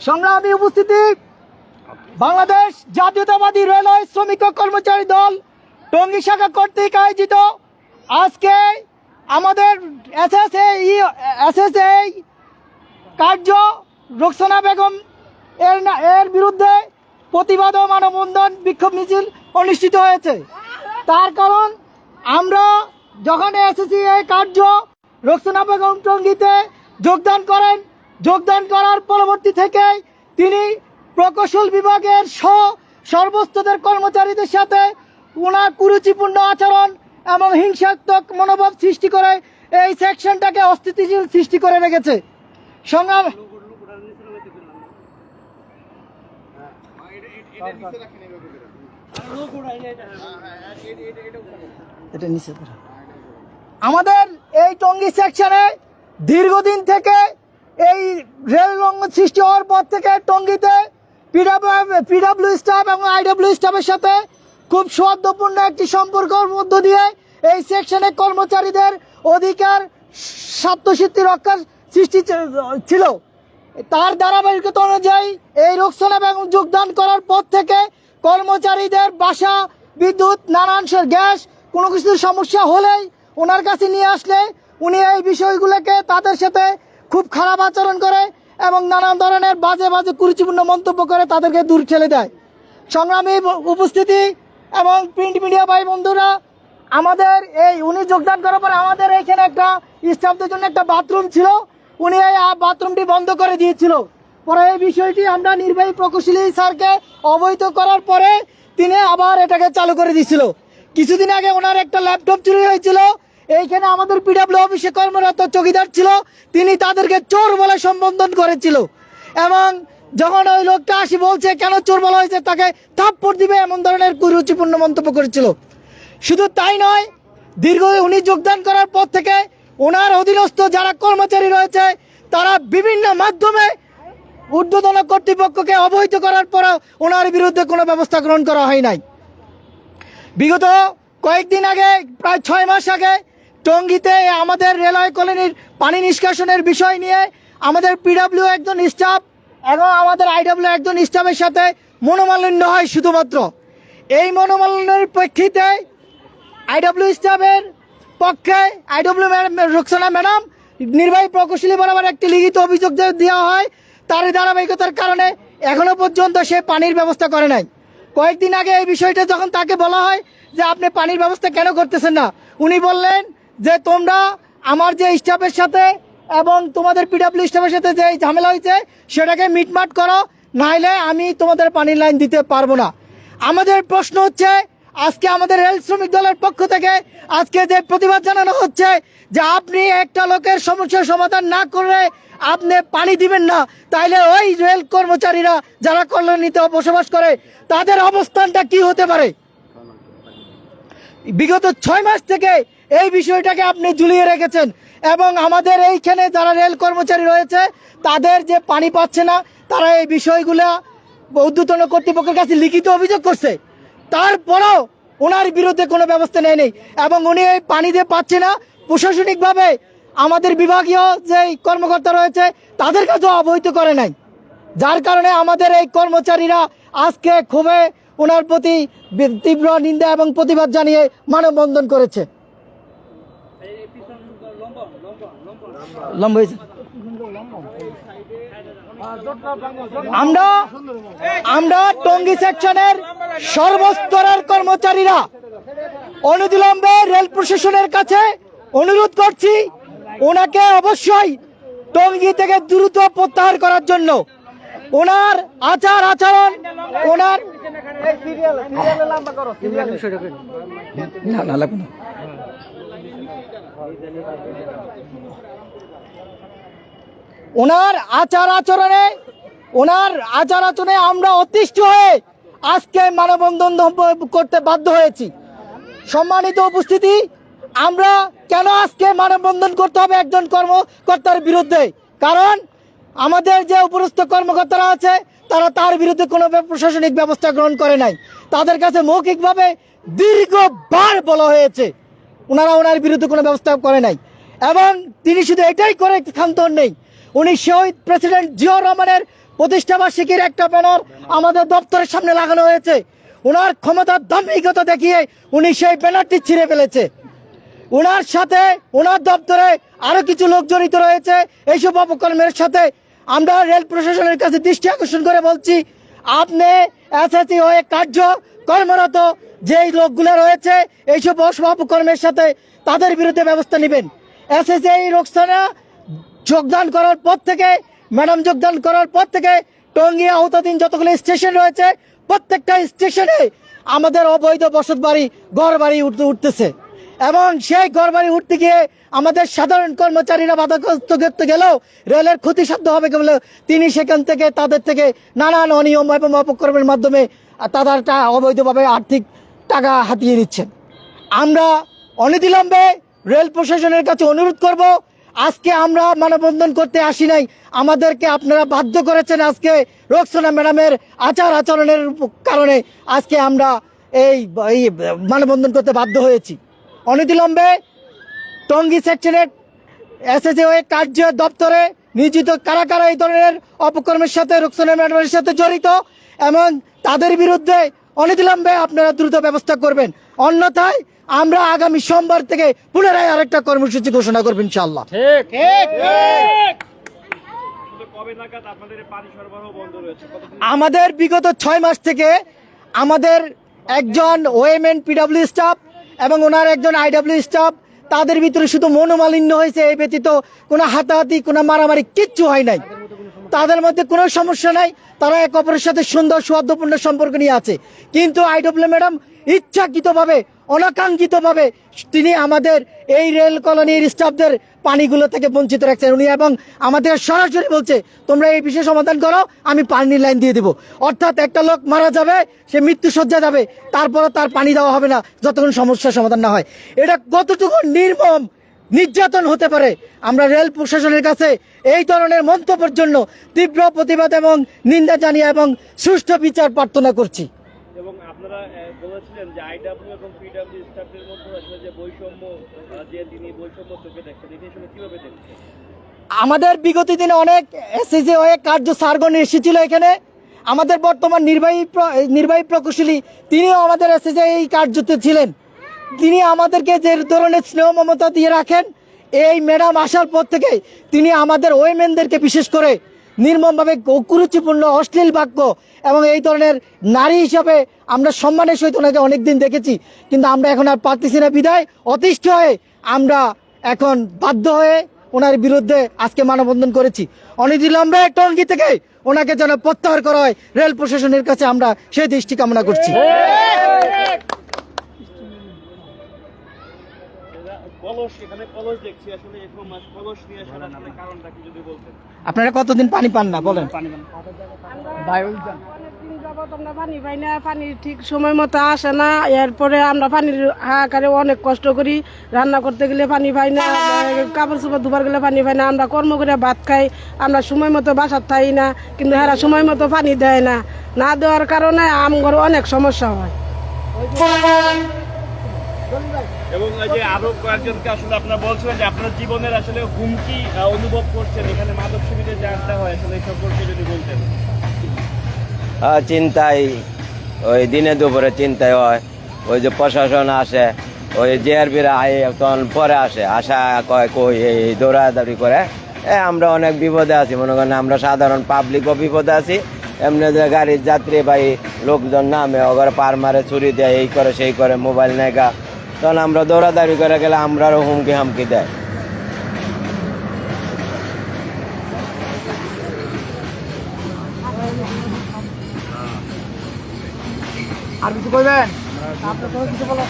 সংগ্রামী উপস্থিতি, বাংলাদেশ জাতীয়তাবাদী রেলওয়ে শ্রমিক ও কর্মচারী দল টঙ্গী শাখা কর্তৃক আয়োজিত আজকে আমাদের এসএসএ কার্য রোকসানা বেগম এর বিরুদ্ধে প্রতিবাদ ও মানববন্ধন বিক্ষোভ মিছিল অনুষ্ঠিত হয়েছে। তার কারণ আমরা যখন এসএসএ কার্য রোকসানা বেগম টঙ্গীতে যোগদান করার পরবর্তী থেকে তিনি প্রকৌশল বিভাগের সর্বস্তরের কর্মচারীদের সাথে ওনার কুরুচিপূর্ণ আচরণ এবং হিংসাত্মক মনোভাব সৃষ্টি করে এই সেকশনটাকে অস্থিতিশীল সৃষ্টি করে রেখেছে। সংগ্রাম আমাদের এই টঙ্গী সেকশনে দীর্ঘদিন থেকে এই রেল লঙ্ঘন সৃষ্টি হওয়ার পর থেকে টঙ্গীতে পিডাব্লিউ স্টাফ এবং আইডাব্লিউ স্টাফের সাথে খুব সৌহার্দ্যপূর্ণ একটি সম্পর্কের মধ্য দিয়ে এই সেকশনে কর্মচারীদের অধিকার স্বার্থসিদ্ধি রক্ষার সৃষ্টি ছিল। তার ধারাবাহিকতা অনুযায়ী এই রোকসানা বেগম যোগদান করার পর থেকে কর্মচারীদের বাসা, বিদ্যুৎ, নানান গ্যাস কোনো কিছুর সমস্যা হলেই ওনার কাছে নিয়ে আসলে উনি এই বিষয়গুলোকে তাদের সাথে খুব খারাপ আচরণ করে এবং নানান ধরনের বাজে কুরুচিপূর্ণ মন্তব্য করে তাদেরকে দূর ঠেলে দেয়। সংগ্রামী উপস্থিতি এবং প্রিন্ট মিডিয়া ভাই বন্ধুরা, আমাদের উনি যোগদান করার পর আমাদের এইখানে একটা স্টাফদের জন্য একটা বাথরুম ছিল, উনি এই বাথরুমটি বন্ধ করে দিয়েছিল। পরে এই বিষয়টি আমরা নির্বাহী প্রকৌশলী স্যারকে অবহিত করার পরে তিনি আবার এটাকে চালু করে দিয়েছিল। কিছুদিন আগে ওনার একটা ল্যাপটপ চুরি হয়েছিল, এইখানে আমাদের পিডাব্লিউ অফিসে কর্মরত চৌকিদার ছিল, তিনি তাদেরকে চোর বলে সম্বোধন করেছিল এবং যখন ওই লোকটা আসি বলছে কেন চোর বলা হয়েছে তাকে থাপ্পড় দিবে এমন ধরনের কুরুচিপূর্ণ মন্তব্য করেছিল। শুধু তাই নয়, উনি যোগদান করার পর থেকে ওনার অধীনস্থ যারা কর্মচারী রয়েছে তারা বিভিন্ন মাধ্যমে ঊর্ধ্বতন কর্তৃপক্ষকে অবহিত করার পরও ওনার বিরুদ্ধে কোনো ব্যবস্থা গ্রহণ করা হয় নাই। বিগত কয়েকদিন আগে, প্রায় 6 মাস আগে টঙ্গীতে আমাদের রেলওয়ে কলোনির পানি নিষ্কাশনের বিষয় নিয়ে আমাদের পিডাব্লিউ একজন স্টাফ এবং আমাদের আইডাব্লিউ একজন স্টাফের সাথে মনোমালিন্য হয়। শুধুমাত্র এই মনোমালিন্যের প্রেক্ষিতে আইডাব্লিউ স্টাফের পক্ষে আইডাব্লিউ রোকসানা ম্যাডাম নির্বাহী প্রকৌশলী বরাবর একটি লিখিত অভিযোগ দেওয়া হয়। তার ধারাবাহিকতার কারণে এখনো পর্যন্ত সে পানির ব্যবস্থা করে নাই। কয়েকদিন আগে এই বিষয়টা যখন তাকে বলা হয় যে আপনি পানির ব্যবস্থা কেন করতেছেন না, উনি বললেন যে তোমরা আমার যে স্টাফের সাথে এবং তোমাদের পিডাব্লিউ স্টাফের সাথে যে ঝামেলা হয়েছে সেটাকে মিটমাট করো, নাইলে আমি তোমাদের পানির লাইন দিতে পারবো না। আমাদের প্রশ্ন হচ্ছে, আজকে আমাদের রেল শ্রমিক দলের পক্ষ থেকে আজকে যে প্রতিবাদ জানানো হচ্ছে যে আপনি একটা লোকের সমস্যার সমাধান না করে আপনি পানি দিবেন না, তাইলে ওই রেল কর্মচারীরা যারা কলোনিতে বসবাস করে তাদের অবস্থানটা কি হতে পারে? বিগত 6 মাস থেকে এই বিষয়টাকে আপনি ঝুলিয়ে রেখেছেন এবং আমাদের এইখানে যারা রেল কর্মচারী রয়েছে তাদের যে পানি পাচ্ছে না, তারা এই বিষয়গুলো ঊর্ধ্বতন কর্তৃপক্ষের কাছে লিখিত অভিযোগ করছে, তারপরও ওনার বিরুদ্ধে কোনো ব্যবস্থা নেয়নি এবং উনি এই পানি দিয়ে পাচ্ছে না। প্রশাসনিকভাবে আমাদের বিভাগীয় যে কর্মকর্তা রয়েছে তাদের কাছেও অবহিত করে নাই, যার কারণে আমাদের এই কর্মচারীরা আজকে ক্ষোভে ওনার প্রতি তীব্র নিন্দা এবং প্রতিবাদ জানিয়ে মানববন্ধন করেছে। আমরা টঙ্গী সেকশনের সর্বস্তরের কর্মচারীরা অনতিবিলম্বে রেল প্রশাসনের কাছে অনুরোধ করছি ওনাকে অবশ্যই টঙ্গী থেকে দ্রুত প্রত্যাহার করার জন্য। ওনার আচরণ, ওনার আচরণে আমরা অতিষ্ঠ হয়ে আজকে মানববন্ধন করতে বাধ্য হয়েছি। সম্মানিত উপস্থিতি, আমরা কেন আজকে মানববন্ধন করতে হবে একজন কর্মকর্তার বিরুদ্ধে? কারণ আমাদের যে উপরস্থ কর্মকর্তারা আছে তার বিরুদ্ধে কোনো প্রশাসনিক ব্যবস্থা গ্রহণ করে নাই। তাদের কাছে মৌখিকভাবে দীর্ঘবার বলা হয়েছে, ওনার বিরুদ্ধে কোনো ব্যবস্থা করে নাই এবং তিনি শুধু এটাই করে ক্ষান্ত নেই, উনি শহীদ প্রেসিডেন্ট জিয়াউর রহমানের প্রতিষ্ঠাবার্ষিকীর একটা ব্যানার আমাদের দপ্তরের সামনে লাগানো হয়েছে। ওনার ক্ষমতার দাম্ভিকতা দেখিয়ে উনি সেই ব্যানারটি ছিঁড়ে ফেলেছে। ওনার সাথে ওনার দপ্তরে আরো কিছু লোক জড়িত রয়েছে এইসব অপকর্মের সাথে। আমরা রেল প্রশাসনের কাছে দৃষ্টি আকর্ষণ করে বলছি, আপনি এসএসসি হয়ে কর্মরত যেই লোকগুলো রয়েছে এইসব অপকর্মের সাথে তাদের বিরুদ্ধে ব্যবস্থা নেবেন। এসএসসি এই রোকসানা যোগদান করার পর থেকে, ম্যাডাম যোগদান করার পর থেকে টঙ্গী আওতাধীন যতগুলো স্টেশন রয়েছে প্রত্যেকটা স্টেশনে আমাদের অবৈধ বসত বাড়ি, ঘর বাড়ি উঠতেছে এবং সেই ঘর বাড়ি উঠতে গিয়ে আমাদের সাধারণ কর্মচারীরা বাধাগ্রস্ত করতে গেলেও রেলের ক্ষতিসাধ্য হবে বলে তিনি সেখান থেকে তাদের থেকে নানান অনিয়ম এবং অপকর্মের মাধ্যমে তাদের অবৈধভাবে আর্থিক টাকা হাতিয়ে নিচ্ছেন। আমরা অনতিবিলম্বে রেল প্রশাসনের কাছে অনুরোধ করব, আজকে আমরা মানববন্ধন করতে আসি নাই, আমাদেরকে আপনারা বাধ্য করেছেন। আজকে রোকসানা ম্যাডামের আচরণের কারণে আজকে আমরা এই মানববন্ধন করতে বাধ্য হয়েছি। অনতিবিলম্বে টঙ্গী সেকশনের এসএসসি হয়ে কার্য দপ্তরে নিয়োজিত কারা কারা এই ধরনের অপকর্মের সাথে, রোকসানা ম্যাডামের সাথে জড়িত এবং তাদের বিরুদ্ধে অনতিবিলম্বে আপনারা দ্রুত ব্যবস্থা করবেন। অন্যথায় আমরা আগামী সোমবার থেকে পুনরায় আরেকটা কর্মসূচি ঘোষণা করব ইনশাআল্লাহ। আমাদের বিগত 6 মাস থেকে আমাদের একজন ওএমএন পিডব্লিউ স্টাফ এবং ওনার একজন আইডব্লিউ স্টাফ, তাদের ভিতরে শুধু মনোমালিন্য হয়েছে, এই ব্যতীত কোনো হাতাহাতি, কোনো মারামারি কিচ্ছু হয় নাই। তাদের মধ্যে কোনো সমস্যা নাই, তারা এক অপরের সাথে সুন্দর সৌহার্দ্যপূর্ণ সম্পর্ক নিয়ে আছে। কিন্তু আইডব্লিউ ম্যাডাম ইচ্ছাকৃতভাবে, অনাকাঙ্ক্ষিতভাবে তিনি আমাদের এই রেল কলোনির স্টাফদের পানিগুলো থেকে বঞ্চিত রাখছেন উনি, এবং আমাদের সরাসরি বলছে তোমরা এই বিষয়ে সমাধান করো, আমি পানির লাইন দিয়ে দিব। অর্থাৎ একটা লোক মারা যাবে, সে মৃত্যুসজ্জা যাবে, তারপরে তার পানি দেওয়া হবে না যতক্ষণ সমস্যার সমাধান না হয়। এটা কতটুকু নির্মম নির্যাতন হতে পারে। আমরা রেল প্রশাসনের কাছে এই ধরনের মন্তব্যের জন্য তীব্র প্রতিবাদ এবং নিন্দা জানিয়ে এবং সুষ্ঠু বিচার প্রার্থনা করছি। এবং আপনারা বলেছিলেন যে আইডব্লিউ এবং পিডব্লিউ স্টাফের মধ্যে আসলে যে বৈষম্য, যে তিনি বৈষম্য চোখে দেখছেন, এটা আসলে কিভাবে দেখছেন? আমাদের বিগত দিনে অনেক এসএসসি হয়ে কার্য সারগণ এসেছিল এখানে। আমাদের বর্তমান নির্বাহী প্রকৌশলী তিনিও আমাদের এসএসসি এই কার্যতে ছিলেন। তিনি আমাদেরকে যে ধরনের স্নেহ মমতা দিয়ে রাখেন, এই ম্যাডাম আসার পর থেকে তিনি আমাদের ওয়েমেনদেরকে বিশেষ করে নির্মমভাবে কুরুচিপূর্ণ অশ্লীল বাক্য এবং এই ধরনের নারী হিসাবে আমরা সম্মানের সহিত ওনাকে অনেকদিন দেখেছি, কিন্তু আমরা এখন আর পারতেছি না বিধায় অতিষ্ঠ হয়ে আমরা এখন বাধ্য হয়ে ওনার বিরুদ্ধে আজকে মানববন্ধন করেছি। অনতিবিলম্বে টঙ্গী থেকে ওনাকে যেন প্রত্যাহার করা হয়, রেল প্রশাসনের কাছে আমরা সেই দৃষ্টি কামনা করছি। আপনারা কতদিন পানি পান না বলেন? পানি পাই না, পানি ঠিক সময় মতো আসে না। এরপরে আমরা পানির হাহাকারে অনেক কষ্ট করি, রান্না করতে গেলে পানি পাই না, কাপড় চোপড় ধোবার গেলে পানি পাই না, আমরা কর্ম করে ভাত খাই, আমরা সময় মতো বাসার থাই না, কিন্তু এরা সময় মতো পানি দেয় না। না দেওয়ার কারণে আমগর অনেক সমস্যা হয়। এবং যে আরো কয়েকজনকে আসলে আপনারা বলছিলেন যে আপনার জীবনের আসলে হুমকি অনুভব করছেন এখানে মাদক শিবিরে যে আড্ডা হয়, আসলে এই সম্পর্কে যদি বলতেন। চিন্তায়, ওই দিনে দুপুরে চিন্তায় হয়, ওই যে প্রশাসন আসে, ওই জেআরবিরা আয় তখন পরে আসা কয় কই এই দৌড়াদৌড়ি করে। আমরা অনেক বিপদে আছি, মনে করেন আমরা সাধারণ পাবলিকও বিপদে আছি। এমনি যে গাড়ির যাত্রী ভাই লোকজন নামে ওখানে পার মারে, ছুরি দেয়, এই করে সেই করে, মোবাইল নেগা, তখন আমরা দৌড়াদৌড়ি করে গেলে আমরাও হুমকি হামকি দেয়। আর কিছু কইবেন? আপনার কিছু বলার